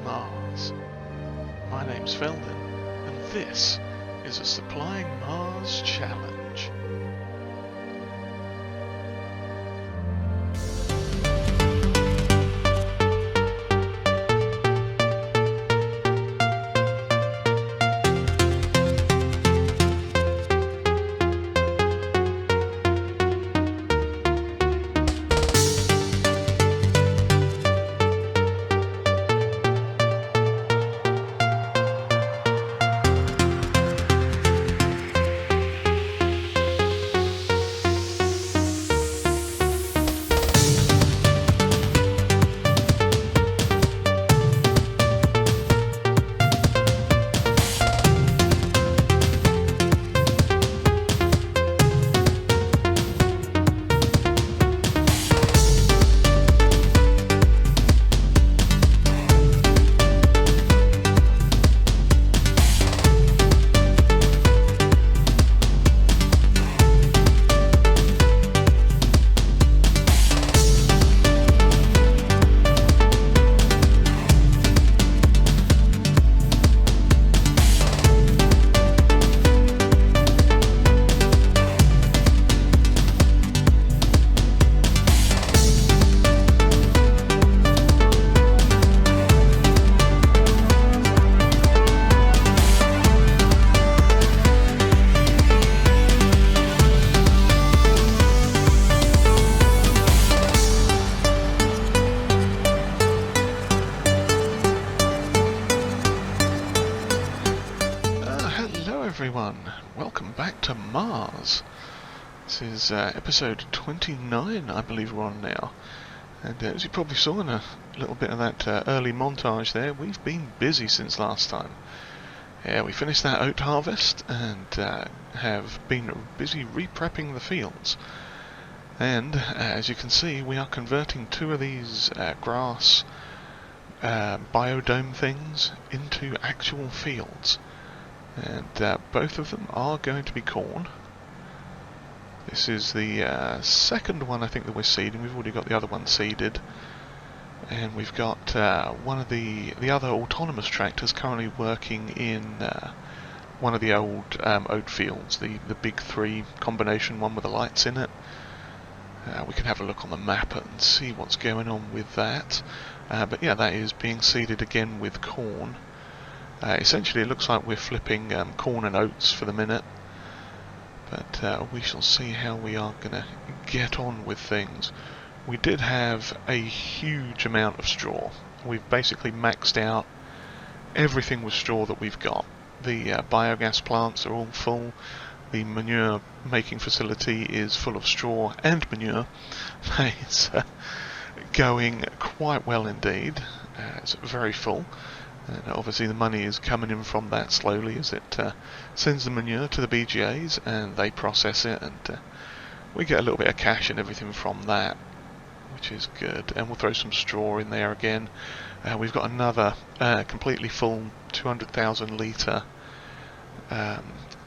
Mars. My name's Felden, and this is a Supplying Mars Challenge. Everyone, welcome back to Mars. This is episode 29, I believe we're on now. And as you probably saw in a little bit of that early montage there, we've been busy since last time. Yeah, we finished that oat harvest and have been busy re-prepping the fields. And as you can see, we are converting two of these grass biodome things into actual fields. And both of them are going to be corn. This is the second one I think that we're seeding. We've already got the other one seeded. And we've got one of the other autonomous tractors currently working in one of the old oat fields, the big three combination one with the lights in it. We can have a look on the map and see what's going on with that. But yeah, that is being seeded again with corn. Essentially it looks like we're flipping corn and oats for the minute, but we shall see how we are going to get on with things. We did have a huge amount of straw. We've basically maxed out everything with straw that we've got. The biogas plants are all full, the manure making facility is full of straw and manure. It's going quite well indeed. It's very full. And obviously the money is coming in from that slowly as it sends the manure to the BGAs and they process it, and we get a little bit of cash and everything from that, which is good. And we'll throw some straw in there again. We've got another completely full 200,000 litre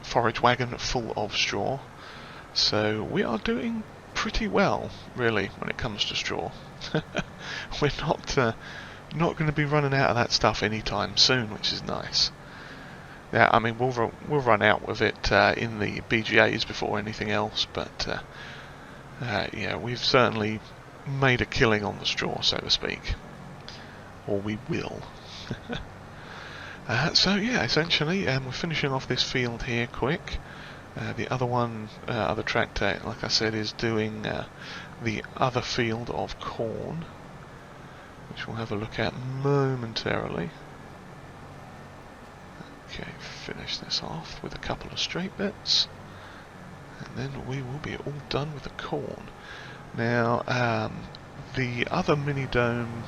forage wagon full of straw, so we are doing pretty well really when it comes to straw. We're not going to be running out of that stuff anytime soon, which is nice. Yeah, I mean we'll run out of it in the BGAs before anything else, but yeah, we've certainly made a killing on the straw, so to speak, or we will. So yeah, essentially, we're finishing off this field here quick. The other tractor, like I said, is doing the other field of corn, which we'll have a look at momentarily. Okay, finish this off with a couple of straight bits, and then we will be all done with the corn. Now, the other biodome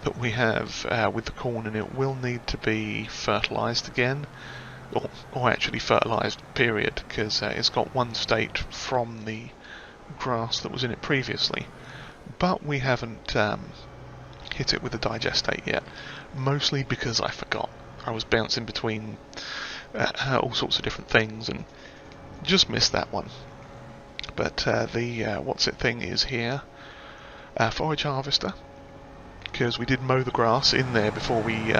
that we have with the corn in it will need to be fertilized again, or actually fertilized period, because it's got one state from the grass that was in it previously. But we haven't hit it with the digestate yet, mostly because I forgot. I was bouncing between all sorts of different things and just missed that one. But the what's it thing is here, forage harvester, because we did mow the grass in there before we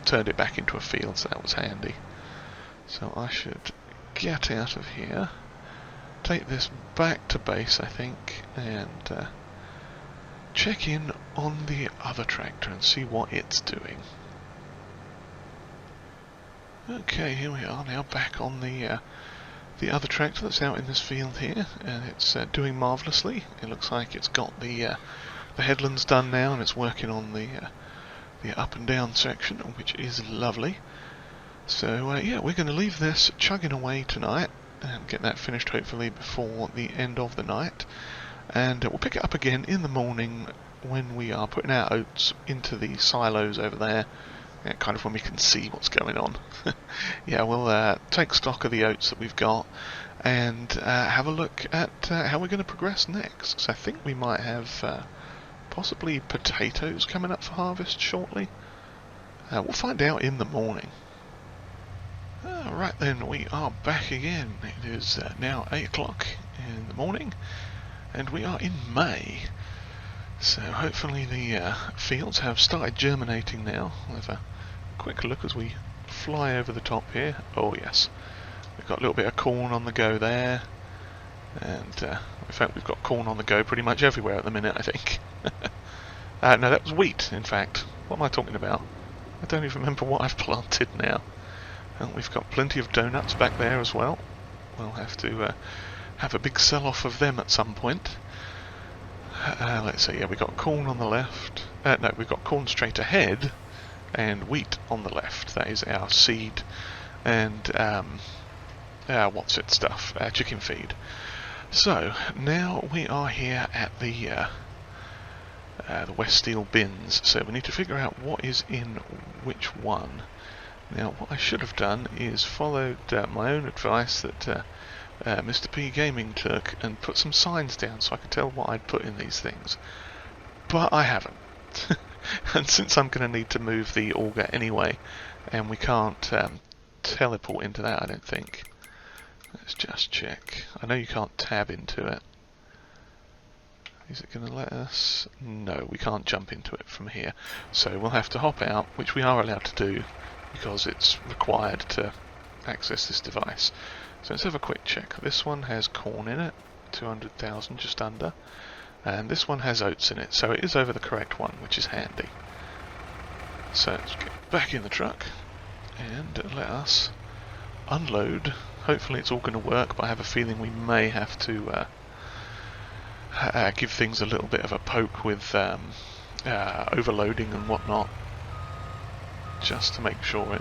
turned it back into a field, so that was handy. So I should get out of here, take this back to base I think, and check in on the other tractor and see what it's doing. Okay, here we are now back on the other tractor that's out in this field here, and it's doing marvellously. It looks like it's got the headlands done now, and it's working on the up and down section, which is lovely. So yeah, we're going to leave this chugging away tonight and get that finished hopefully before the end of the night, and we'll pick it up again in the morning when we are putting our oats into the silos over there. Yeah, kind of when we can see what's going on. Yeah, we'll take stock of the oats that we've got and have a look at how we're going to progress next. Because I think we might have possibly potatoes coming up for harvest shortly. We'll find out in the morning. Right then, we are back again. It is now 8 o'clock in the morning, and we are in May. So hopefully the fields have started germinating now. We'll have a quick look as we fly over the top here. Oh yes, we've got a little bit of corn on the go there, and in fact we've got corn on the go pretty much everywhere at the minute I think. No, that was wheat in fact. What am I talking about? I don't even remember what I've planted now. And we've got plenty of donuts back there as well. We'll have to have a big sell-off of them at some point. Let's see, yeah, we've got corn on the left. No, we've got corn straight ahead and wheat on the left. That is our seed and what's it stuff, chicken feed. So now we are here at the West Steel bins. So we need to figure out what is in which one. Now what I should have done is followed my own advice that Mr. P Gaming took and put some signs down so I could tell what I'd put in these things. But I haven't. And since I'm going to need to move the auger anyway, and we can't teleport into that I don't think. Let's just check. I know you can't tab into it. Is it going to let us? No, we can't jump into it from here. So we'll have to hop out, which we are allowed to do because it's required to access this device. So let's have a quick check. This one has corn in it, 200,000 just under, and this one has oats in it, so it is over the correct one, which is handy. So let's get back in the truck and let us unload. Hopefully it's all going to work, but I have a feeling we may have to give things a little bit of a poke with overloading and whatnot, just to make sure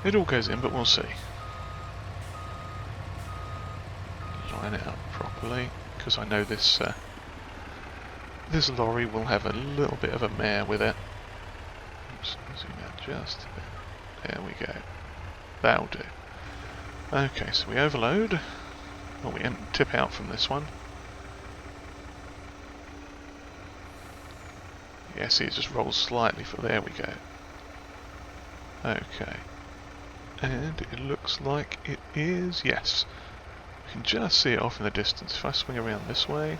it all goes in, but we'll see. Line it up properly, because I know this this lorry will have a little bit of a mare with it. Oops, zoom out just a bit. There we go. That'll do. Okay, so we overload. Well, we tip out from this one. Yeah, see, it just rolls slightly for. There we go. Okay. And it looks like it is, yes. You can just see it off in the distance. If I swing around this way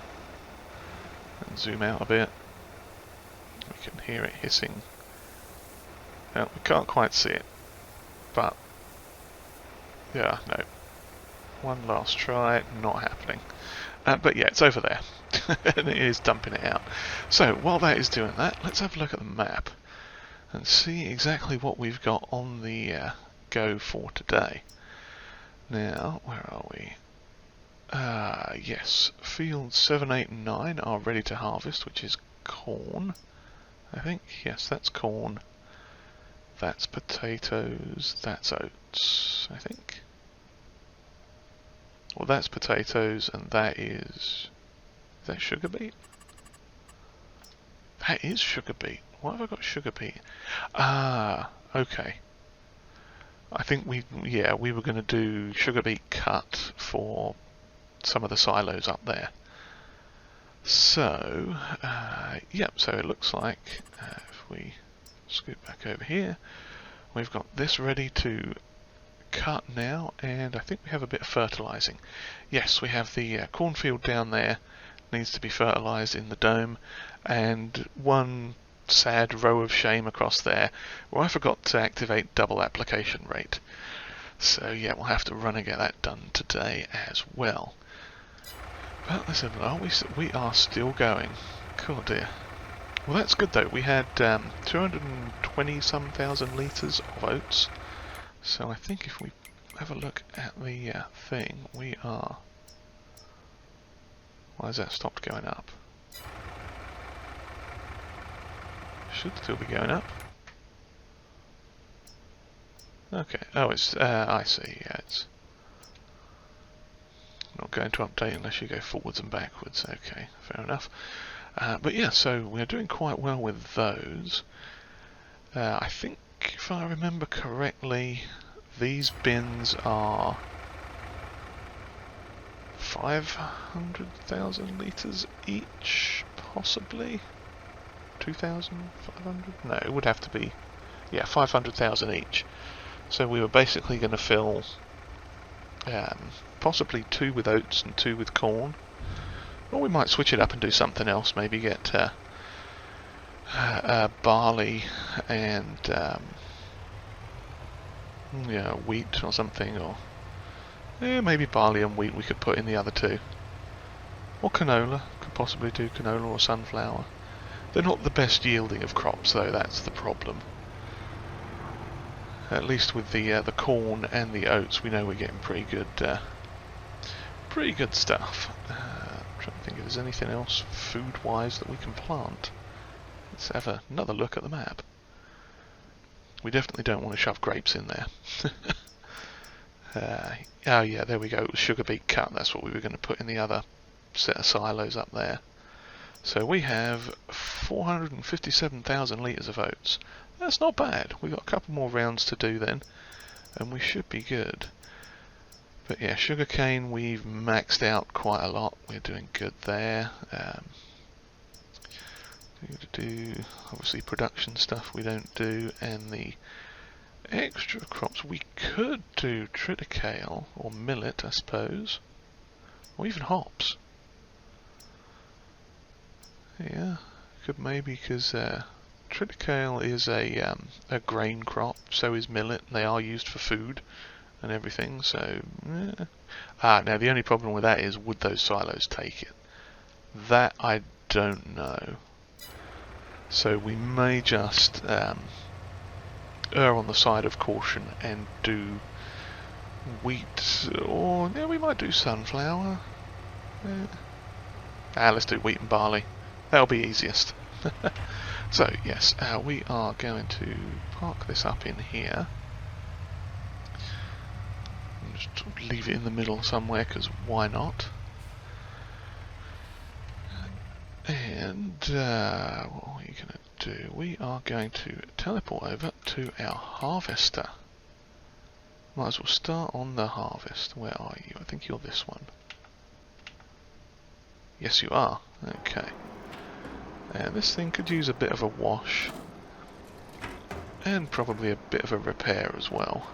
and zoom out a bit, we can hear it hissing. Well, we can't quite see it, but yeah, no. One last try, not happening. But yeah, it's over there, and it is dumping it out. So while that is doing that, let's have a look at the map and see exactly what we've got on the go for today. Now, where are we? Yes, fields 7, 8 and 9 are ready to harvest, which is corn, I think. Yes, that's corn. That's potatoes. That's oats, I think. Well, that's potatoes, and that is that sugar beet? That is sugar beet. Why have I got sugar beet? Ah, okay. I think we were going to do sugar beet cut for some of the silos up there. So, yep, so it looks like, if we scoot back over here, we've got this ready to cut now, and I think we have a bit of fertilizing. Yes, we have the cornfield down there needs to be fertilised in the dome, and one sad row of shame across there where I forgot to activate double application rate. So yeah, we'll have to run and get that done today as well. But listen, we are still going. Cool dear. Well, that's good though. We had 220 some thousand litres of oats. So I think if we have a look at the thing, we are... Why has that stopped going up? Should still be going up. Okay. Oh, it's... I see. Yeah, it's not going to update unless you go forwards and backwards. Okay, fair enough. But yeah, so we're doing quite well with those. I think, if I remember correctly, these bins are 500,000 litres each, possibly? 2,500? No, it would have to be, yeah, 500,000 each. So we were basically going to fill possibly 2 with oats and 2 with corn. Or we might switch it up and do something else, maybe get barley and yeah, wheat or something, or yeah, maybe barley and wheat we could put in the other 2. Or canola, could possibly do canola or sunflower. They're not the best yielding of crops though, that's the problem. At least with the corn and the oats, we know we're getting pretty good stuff. Trying to think if there's anything else food-wise that we can plant. Let's have another look at the map. We definitely don't want to shove grapes in there. Oh yeah, there we go. It was sugar beet cut. That's what we were going to put in the other set of silos up there. So we have 457,000 litres of oats. That's not bad. We've got a couple more rounds to do then, and we should be good. But yeah, sugarcane we've maxed out quite a lot. We're doing good there. We're going to do obviously production stuff we don't do, and the extra crops we could do triticale or millet, I suppose, or even hops. Yeah, could maybe, because triticale is a grain crop, so is millet, and they are used for food and everything, so now the only problem with that is, would those silos take it? That I don't know. So we may just err on the side of caution and do wheat, or yeah, we might do sunflower. Let's do wheat and barley. That'll be easiest. So yes, we are going to park this up in here. Just leave it in the middle somewhere, because why not? And what are you going to do? We are going to teleport over to our harvester. Might as well start on the harvest. Where are you? I think you're this one. Yes, you are. Okay. And this thing could use a bit of a wash, and probably a bit of a repair as well.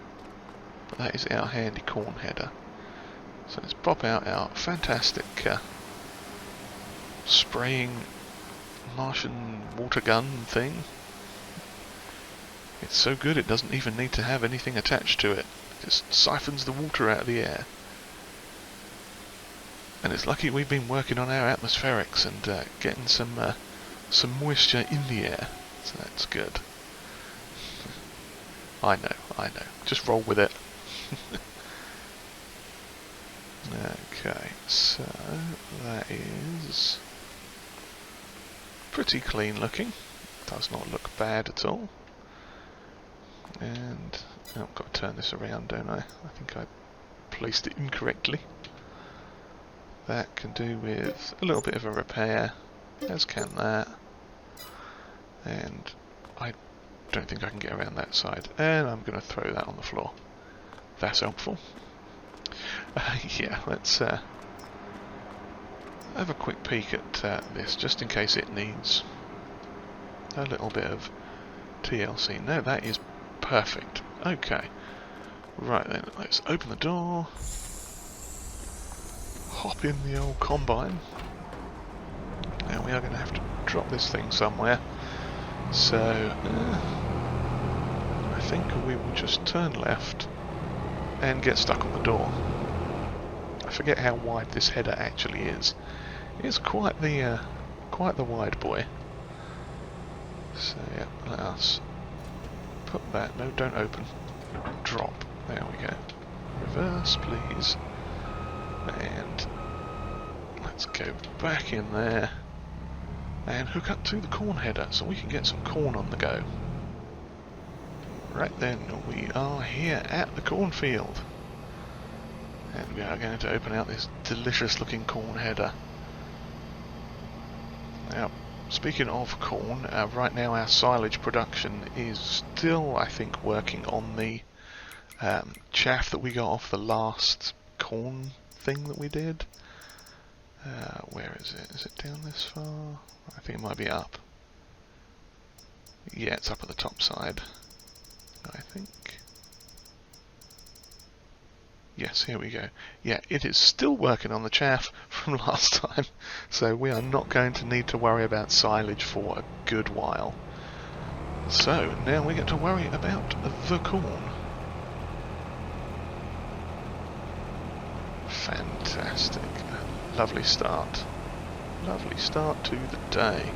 But that is our handy corn header. So let's pop out our fantastic spraying Martian water gun thing. It's so good it doesn't even need to have anything attached to it. It just siphons the water out of the air. And it's lucky we've been working on our atmospherics and getting some moisture in the air. So that's good. I know. Just roll with it. Okay, so that is pretty clean looking. Does not look bad at all. And I've got to turn this around, don't I? I think I placed it incorrectly. That can do with a little bit of a repair, as can that. And I don't think I can get around that side. And I'm going to throw that on the floor. That's helpful. Yeah, let's have a quick peek at this, just in case it needs a little bit of TLC. No, that is perfect. Okay. Right then, let's open the door. Hop in the old combine. we are going to have to drop this thing somewhere. So I think we will just turn left and get stuck on the door. I forget how wide this header actually is. It's quite the wide boy. So yeah, let us put that. No, don't open. Drop. There we go. Reverse, please. And let's go back in there and hook up to the corn header so we can get some corn on the go. Right then, we are here at the cornfield. And we are going to open out this delicious looking corn header. Now, speaking of corn, right now our silage production is still, I think, working on the chaff that we got off the last corn thing that we did. Where is it? Is it down this far? I think it might be up. Yeah, it's up at the top side, I think. Yes, here we go. Yeah, it is still working on the chaff from last time, so we are not going to need to worry about silage for a good while. So, now we get to worry about the corn. Fantastic. Lovely start. Lovely start to the day.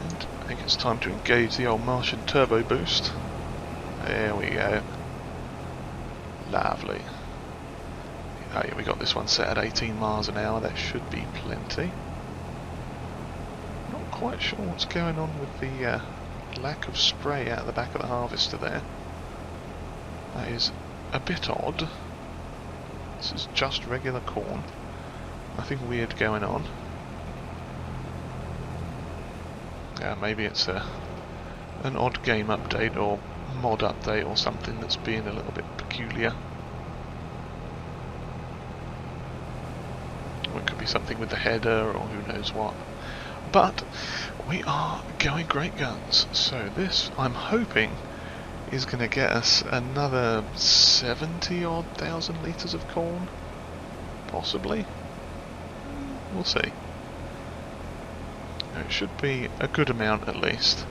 And I think it's time to engage the old Martian turbo boost. There we go. Lovely. Oh yeah, we got this one set at 18 miles an hour. That should be plenty. Not quite sure what's going on with the lack of spray out the back of the harvester there. That is a bit odd. This is just regular corn. Nothing weird going on. Maybe it's an odd game update or mod update or something that's being a little bit peculiar. Or it could be something with the header or who knows what. But we are going great guns. So this, I'm hoping, is going to get us another 70-odd thousand litres of corn. Possibly. We'll see. It should be a good amount at least.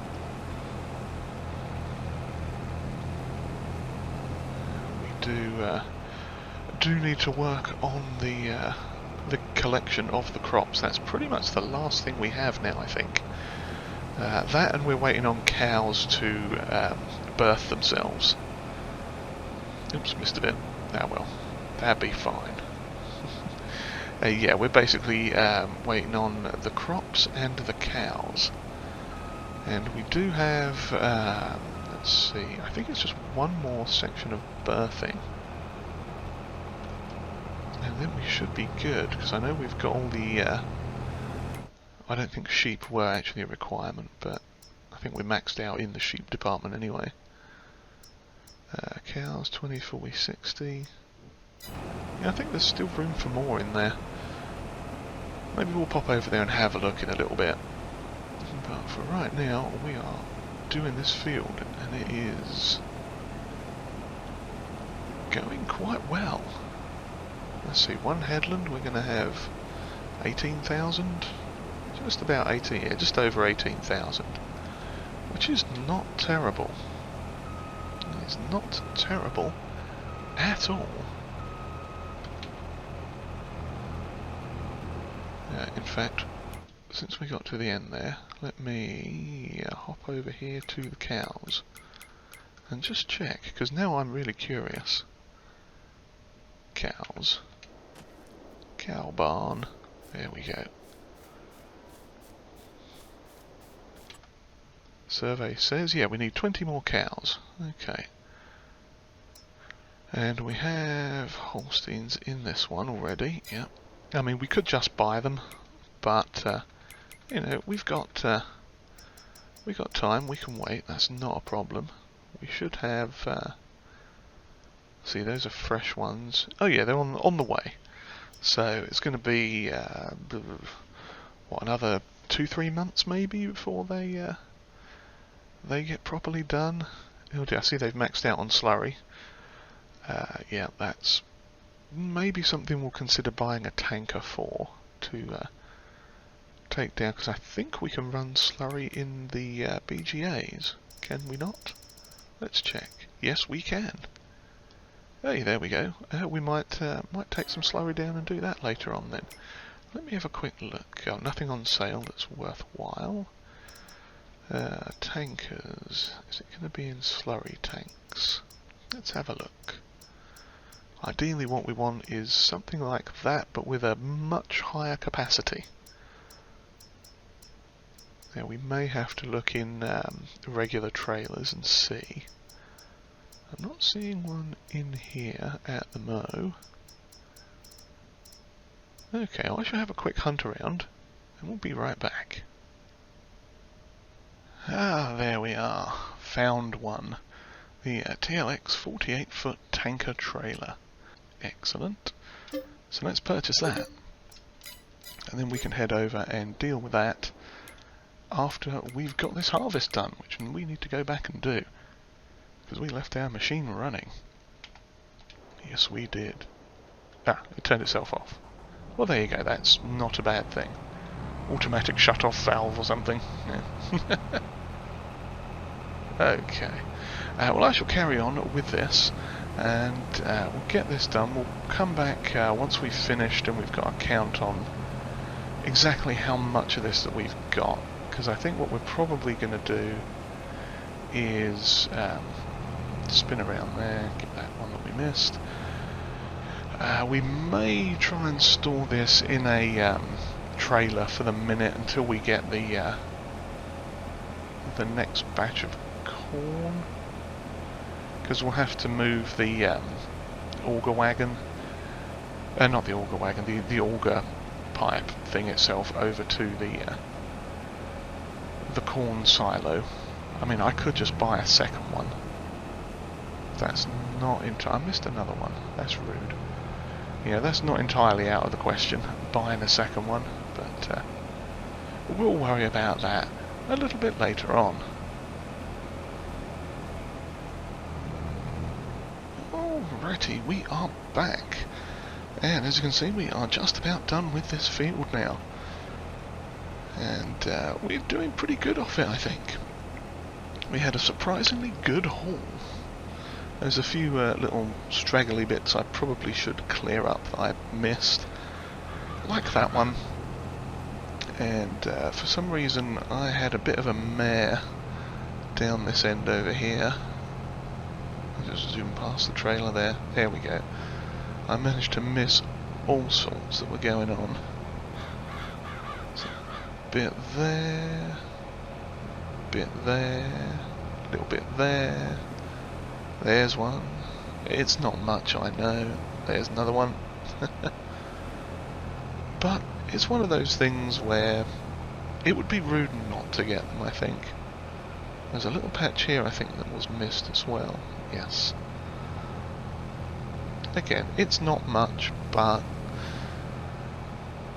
Do need to work on the collection of the crops. That's pretty much the last thing we have now, I think. That, and we're waiting on cows to birth themselves. Oops, missed a bit. Ah well, that'd be fine. Yeah, we're basically waiting on the crops and the cows. And we do have, let's see, I think it's just one more section of birthing. And then we should be good, because I know we've got all the, I don't think sheep were actually a requirement, but I think we're maxed out in the sheep department anyway. Cows, 20, 40, 60. Yeah, I think there's still room for more in there. Maybe we'll pop over there and have a look in a little bit. But for right now, we are doing this field, and it is going quite well. Let's see, one headland, we're going to have 18,000, just about 18, yeah, just over 18,000, which is not terrible. It's not terrible at all. In fact, since we got to the end there, let me hop over here to the cows and just check, because now I'm really curious. Cows. Cow barn. There we go. Survey says, yeah, we need 20 more cows. Okay. And we have Holsteins in this one already, yeah. I mean, we could just buy them, but, you know, we've got time, we can wait, that's not a problem. We should have, see, those are fresh ones. Oh yeah, they're on the way. So it's going to be, what, another 2-3 months maybe before they get properly done. Oh dear, I see they've maxed out on slurry. Yeah, that's maybe something we'll consider buying a tanker for, to take down, because I think we can run slurry in the BGAs. Can we not? Let's check. Yes, we can. Hey, there we go. We might take some slurry down and do that later on then. Let me have a quick look. Oh, nothing on sale that's worthwhile. Tankers. Is it going to be in slurry tanks? Let's have a look. Ideally what we want is something like that, but with a much higher capacity. Now we may have to look in regular trailers and see. I'm not seeing one in here at the mo. Okay, I shall have a quick hunt around, and we'll be right back. Ah, there we are. Found one. The TLX 48-foot tanker trailer. Excellent. So let's purchase that. And then we can head over and deal with that after we've got this harvest done, which we need to go back and do. Because we left our machine running. Yes, we did. Ah, it turned itself off. Well, there you go. That's not a bad thing. Automatic shut-off valve or something. Yeah. Okay. Well, I shall carry on with this, and we'll get this done. We'll come back once we've finished and we've got a count on exactly how much of this that we've got. Because I think what we're probably going to do is spin around there, get that one that we missed. We may try and store this in a trailer for the minute until we get the next batch of corn, because we'll have to move the auger wagon, not the auger wagon, the auger pipe thing itself over to the corn silo. I mean, I could just buy a second one. That's not I missed another one. That's rude. Yeah, that's not entirely out of the question, buying a second one, but we'll worry about that a little bit later on. Alrighty, we are back, and as you can see, we are just about done with this field now, and we're doing pretty good off it, I think. We had a surprisingly good haul. There's a few little straggly bits I probably should clear up that I missed, like that one, and for some reason I had a bit of a mare down this end over here. I'll just zoom past the trailer there. There we go. I managed to miss all sorts that were going on. So, bit there, little bit there. There's one. It's not much, I know. There's another one. But it's one of those things where it would be rude not to get them, I think. There's a little patch here, I think, that was missed as well. Yes. Again, it's not much, but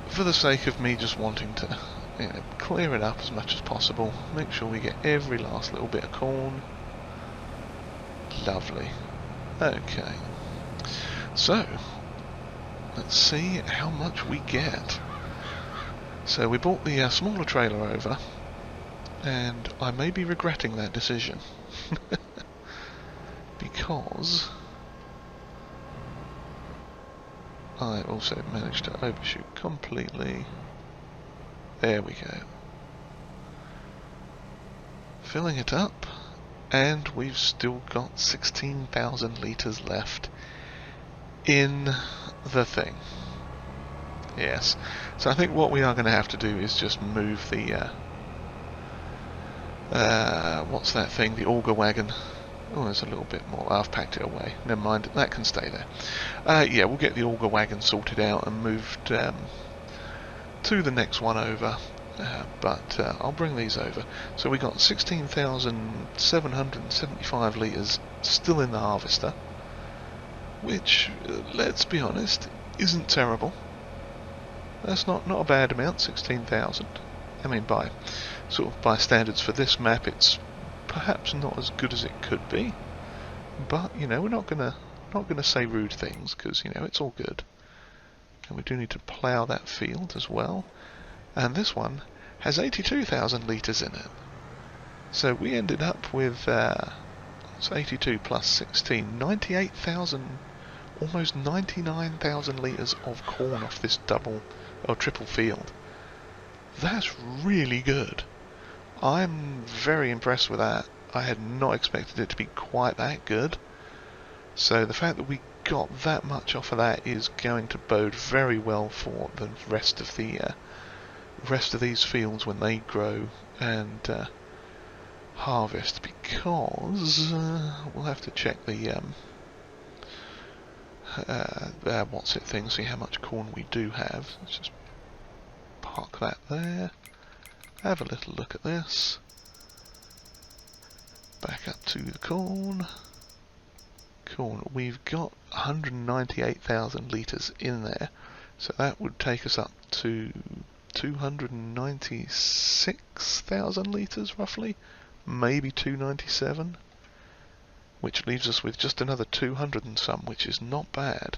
for the sake of me just wanting to, you know, clear it up as much as possible, make sure we get every last little bit of corn. Lovely. Okay. So, let's see how much we get. So we bought the smaller trailer over, and I may be regretting that decision. Because I also managed to overshoot completely. There we go. Filling it up. And we've still got 16,000 litres left in the thing. Yes. So I think what we are going to have to do is just move the what's that thing? The auger wagon. Oh, there's a little bit more. I've packed it away. Never mind. That can stay there. Yeah, we'll get the auger wagon sorted out and moved to the next one over. But I'll bring these over. So we got 16,775 litres still in the harvester, which, let's be honest, isn't terrible. That's not a bad amount, 16,000. I mean, by standards for this map, it's perhaps not as good as it could be. But you know, we're not gonna say rude things, because you know it's all good. And we do need to plough that field as well. and this one has 82,000 litres in it. So we ended up with it's 82 plus 16, 98,000, almost 99,000 litres of corn off this double or triple field. That's really good. I'm very impressed with that. I had not expected it to be quite that good. So the fact that we got that much off of that is going to bode very well for the rest of these fields when they grow and harvest, because we'll have to check the what's it thing, see how much corn we do have. Let's just park that there. Have a little look at this. Back up to the corn. We've got 198,000 litres in there, so that would take us up to 296,000 litres roughly, maybe 297, which leaves us with just another 200 and some, which is not bad.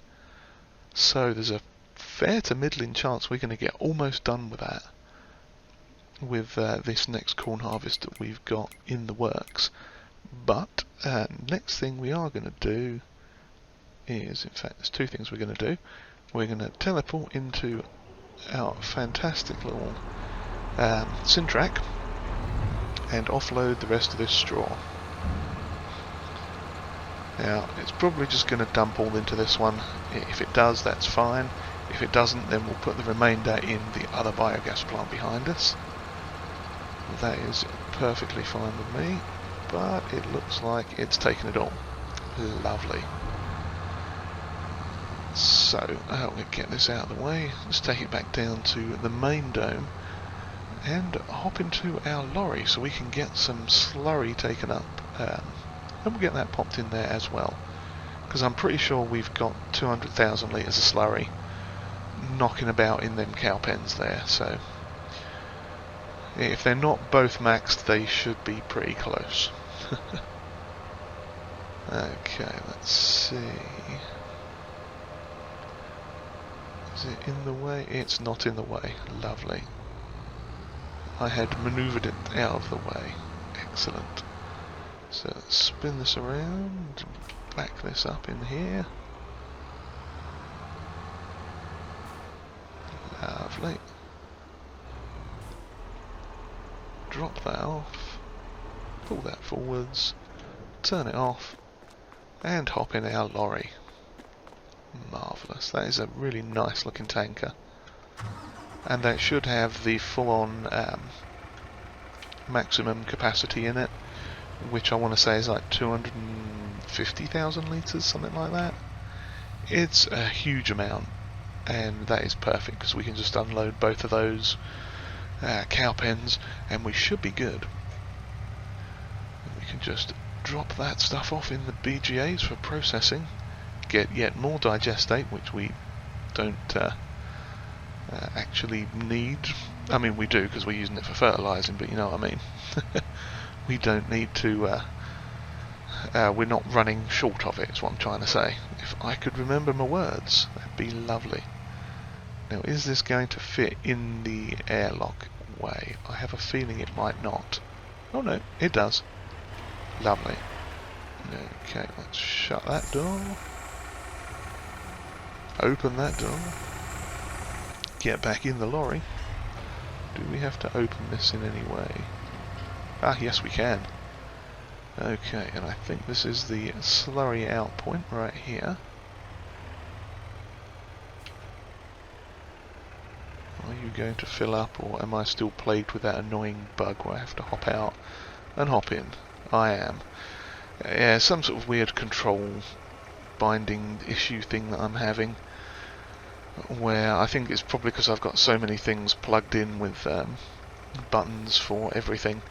So there's a fair to middling chance we're going to get almost done with that, with this next corn harvest that we've got in the works. But next thing we are going to do is, in fact there's two things we're going to do. We're going to teleport into our fantastic little Syntrack and offload the rest of this straw. Now it's probably just going to dump all into this one. If it does, that's fine. If it doesn't, then we'll put the remainder in the other biogas plant behind us. That is perfectly fine with me, but it looks like it's taken it all. Lovely. So, we'll get this out of the way. Let's take it back down to the main dome and hop into our lorry so we can get some slurry taken up. And we'll get that popped in there as well, because I'm pretty sure we've got 200,000 litres of slurry knocking about in them cow pens there. So if they're not both maxed, they should be pretty close. Okay, let's see. Is it in the way? It's not in the way. Lovely. I had manoeuvred it out of the way. Excellent. So let's spin this around, back this up in here. Lovely. Drop that off, pull that forwards, turn it off, and hop in our lorry. Marvellous. That is a really nice looking tanker. And that should have the full-on maximum capacity in it, which I want to say is like 250,000 litres, something like that. It's a huge amount, and that is perfect because we can just unload both of those cow pens and we should be good. We can just drop that stuff off in the BGAs for processing, get yet more digestate, which we don't actually need. I mean, we do because we're using it for fertilizing, but you know what I mean. We don't need to, we're not running short of it, is what I'm trying to say. If I could remember my words, that'd be lovely. Now, is this going to fit in the airlock way? I have a feeling it might not. Oh no, it does. Lovely. Okay, let's shut that door. Open that door. Get back in the lorry. Do we have to open this in any way? Ah, yes we can. Okay, and I think this is the slurry out point right here. Are you going to fill up, or am I still plagued with that annoying bug where I have to hop out and hop in? I am. Yeah, some sort of weird control binding issue thing that I'm having, where I think it's probably because I've got so many things plugged in with buttons for everything.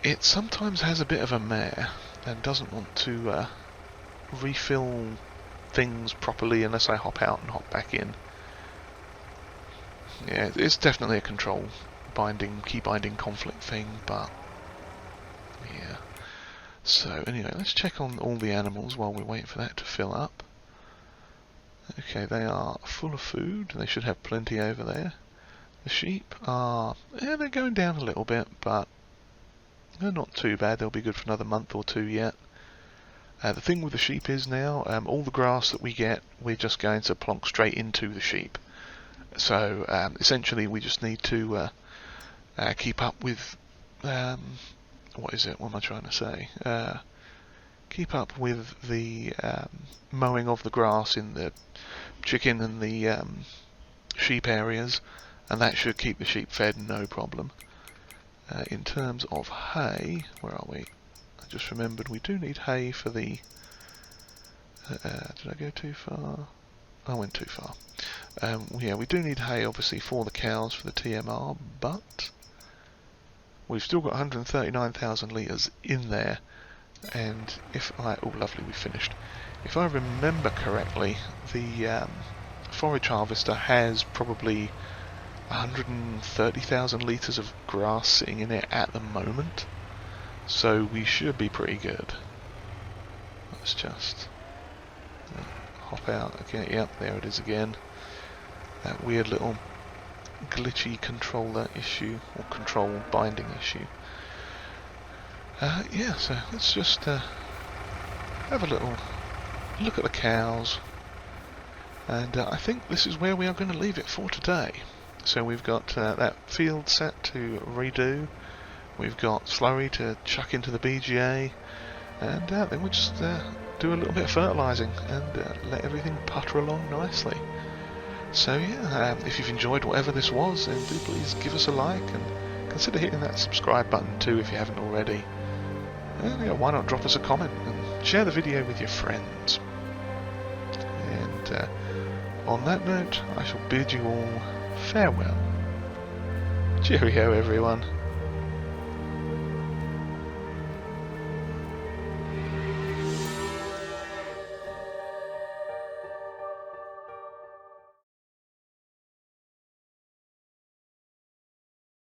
It sometimes has a bit of a mare and doesn't want to refill things properly unless I hop out and hop back in. Yeah, it's definitely a control binding, key binding conflict thing, but yeah. So anyway, let's check on all the animals while we wait for that to fill up. Okay, they are full of food. They should have plenty over there. The sheep are, they're going down a little bit, but they're not too bad. They'll be good for another month or two yet. The thing with the sheep is now, all the grass that we get, we're just going to plonk straight into the sheep. So essentially we just need to keep up with, what is it, what am I trying to say? Keep up with the mowing of the grass in the chicken and the sheep areas, and that should keep the sheep fed no problem. In terms of hay, where are we? I just remembered we do need hay for the... did I go too far? I went too far. Yeah, we do need hay obviously for the cows for the TMR, but we've still got 139,000 litres in there, and if I... oh lovely, we finished. If I remember correctly, the forage harvester has probably 130,000 litres of grass sitting in it at the moment, so we should be pretty good. Let's just hop out again. Yep, there it is again. That weird little glitchy controller issue, or control binding issue. Yeah, so let's just have a little look at the cows, and I think this is where we are going to leave it for today. So we've got that field set to redo, we've got slurry to chuck into the BGA, and then we'll just do a little bit of fertilising and let everything putter along nicely. So yeah, if you've enjoyed whatever this was, then do please give us a like and consider hitting that subscribe button too if you haven't already. And yeah, why not drop us a comment and share the video with your friends. And on that note, I shall bid you all farewell. Cheerio everyone.